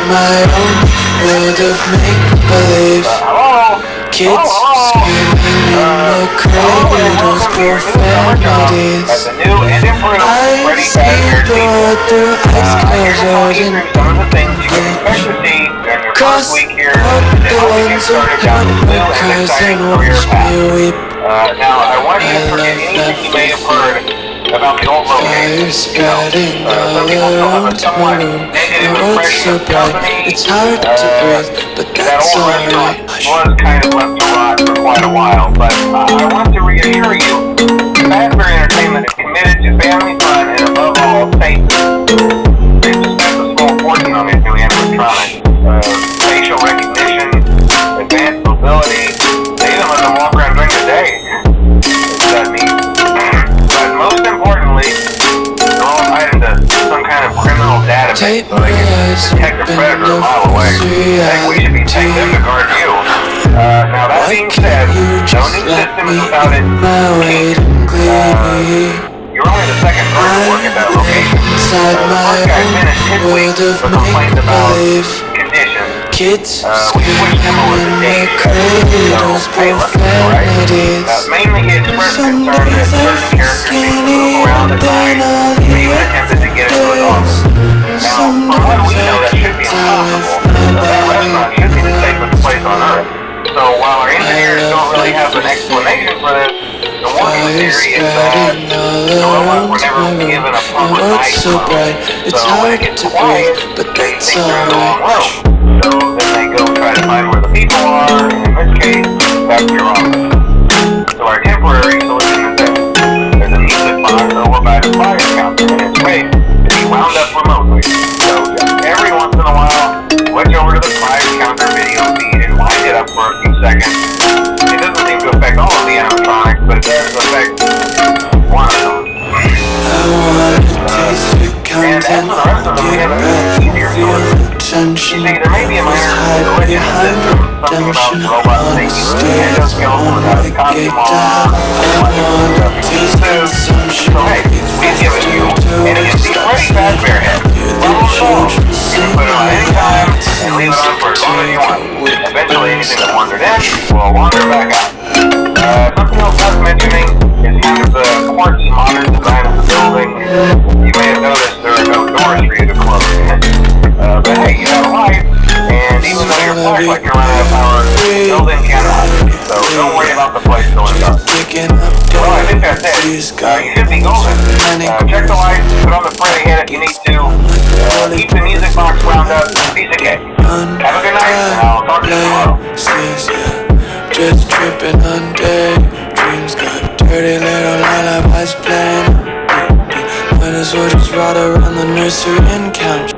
my own world of make-believe. Kids screaming in the cradles, profanities. I see the world through ice closures and bleach. Cross out the ones who got my cries and watch me weep. Now, I want you to forget anything you may have heard about the old location. Fire spreading all around my room. The world's so bright, it's hard to breathe, but that's alright. Was kind of left to rot for quite a while, but I want to reassure you, Fevereiro Entertainment is committed to family fun and above all, safety. They've spent a small fortune on these new animatronics. Facial recognition, advanced mobility, they even let them walk around during the day. It's that neat. But most importantly, they're all tied into some kind of criminal database, so they can detect a predator a mile away. I think we should be taking them to guard you. Now that being said, no new system is without its key. You're only the second person to work at that location. The first guy finished his week with complaints about conditions. Kids We switched him over to day shift. So, hey, listen, right? Mainly he expressed concern that certain characters seem to move around at night, and even attempted to get into his office. Now, from what we know, that should be impossible. That restaurant should be the safest place on earth. So while our engineers don't really have an explanation for this, the working theory is that the robots were never given a proper night room. So when it gets quiet, they think they're in the wrong room. So then they go try to find where the people are, and in this case, that's your office. So our temporary solution is this. There's a music box over by the fire counter, and it's ready to be wound up remotely. So every once in a while, switch over to the fire counter video feed and wind it up for a few seconds. It doesn't seem to affect all of the animatronics, but it does affect one of them. And as for the rest of them, we have an easier solution. You see, there may be a minor glitch in the system, something about robot safety, endoskeleton without a costume on, so hey, we've given you an easy Freddy Fazbear head. Well, you can put it on any time and leave it on for as long as you want. Eventually, anything that wandered in will wander back out. Something else worth mentioning is kind of the quirky modern design of the building. You may have noticed there are no doors for you to close. But hey, you have a light, and even though your flashlight can run out of power, the building cannot. So don't worry about the place going dark. Well, I think that's it. You should be golden. Check the lights, put on the Freddy head if you need to. Keep the music box wound up, piece of cake. Have a good night, and I'll talk to you tomorrow. Just tripping on daydreams, got dirty little lullabies playing. When his soldiers ride around the nursery and couch.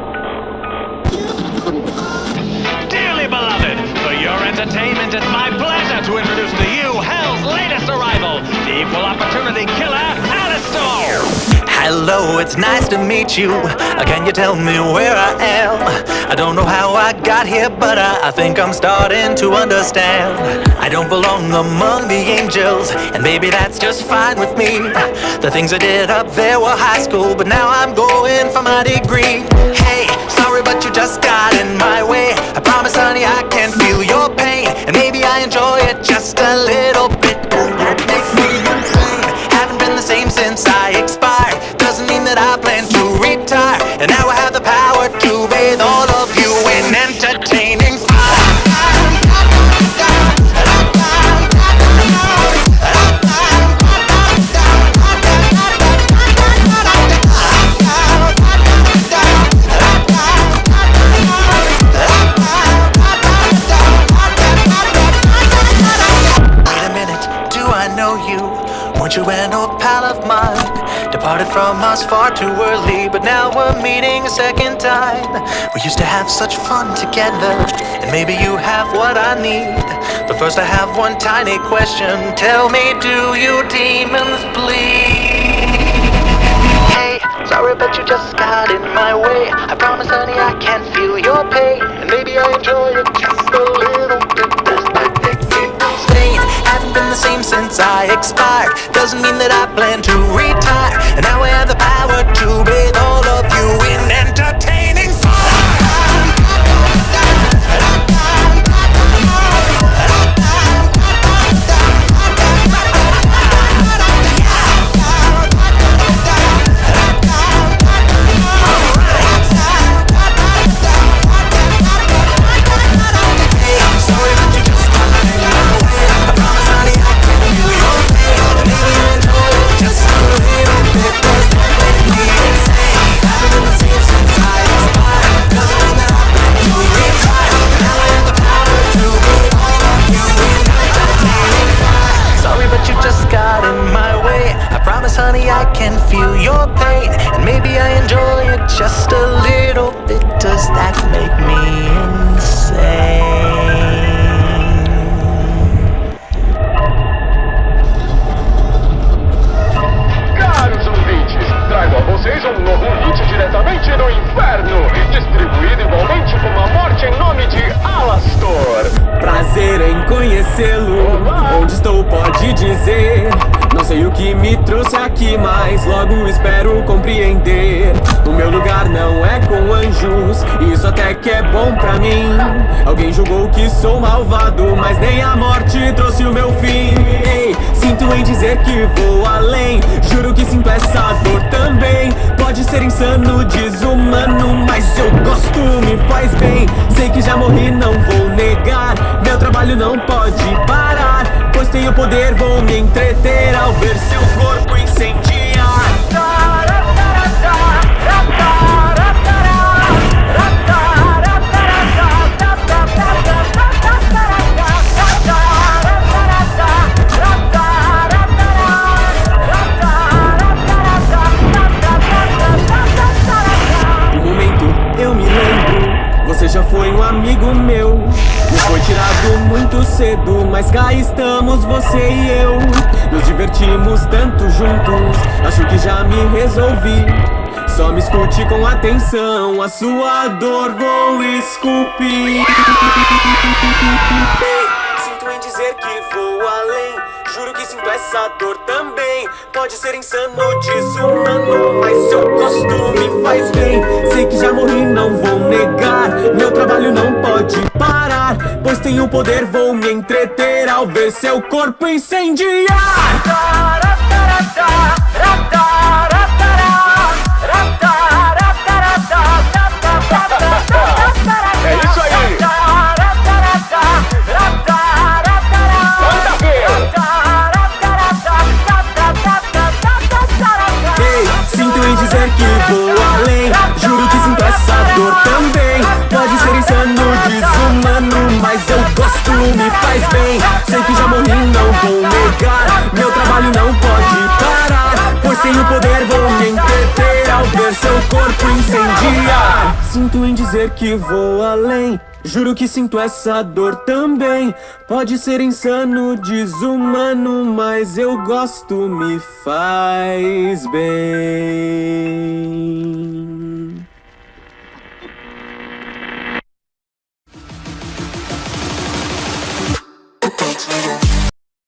Dearly beloved, for your entertainment, it's my pleasure to introduce to you Hell's latest arrival, the equal opportunity killer, Alistair. Hello, it's nice to meet you. Can you tell me where I am? I don't know how I got here, but I think I'm starting to understand. I don't belong among the angels, and maybe that's just fine with me. The things I did up there were high school, but now I'm going for my degree. Hey, sorry, but you just got in my way. I promise, honey, I can feel your pain, and maybe I enjoy it just a little bit. That makes me insane. Haven't been the same since I expired. Doesn't mean that I plan to retire. And now I have the power to bathe all of you in entertaining fire. Wait a minute, do I know you? Weren't you an old pal of mine? Departed from us far too early, but now we're meeting a second time. We used to have such fun together, and maybe you have what I need. But first I have one tiny question. Tell me, do you demons bleed? Hey, sorry, but you just got in my way. I promise, honey, I can feel your pain, and maybe I enjoy it just a little bit. Stain, haven't been the same since I expired. Doesn't mean that I plan to retire. And now I have the power to bathe all of you in entertaining fire. que me trouxe aqui, mas logo espero compreender. O meu lugar não é com anjos, isso até que é bom pra mim. Alguém julgou que sou malvado, mas nem a morte trouxe o meu fim. Ei, sinto em dizer que vou além, juro que sinto essa dor também. Pode ser insano, desumano, mas eu gosto, me faz bem. Sei que já morri, não vou negar, meu trabalho não pode parar, pois tenho poder, vou me entreter ao ver seu corpo incendiar. Um momento eu me lembro, você já foi um amigo meu. Nos foi tirado muito cedo, mas cá estamos você e eu. Nos divertimos tanto juntos, acho que já me resolvi. Só me escute com atenção, a sua dor vou esculpir. Sinto em dizer que vou além, juro que sinto essa dor também. Pode ser insano, desumano, mas eu gosto, me faz bem. Sei que já morri, não vou negar, meu trabalho não pode parar, pois tenho poder, vou me entreter ao ver seu corpo incendiar. É isso aí! Ei, sinto em dizer que vou além, juro que sinto essa dor também. Pode ser insano, desumano, mas eu gosto, me faz bem. Sei que já morri, não vou negar, meu trabalho não pode parar, pois tenho poder, vou me entreter ao ver seu corpo incendiar. Sinto em dizer que vou além, juro que sinto essa dor também. Pode ser insano, desumano, mas eu gosto, me faz bem.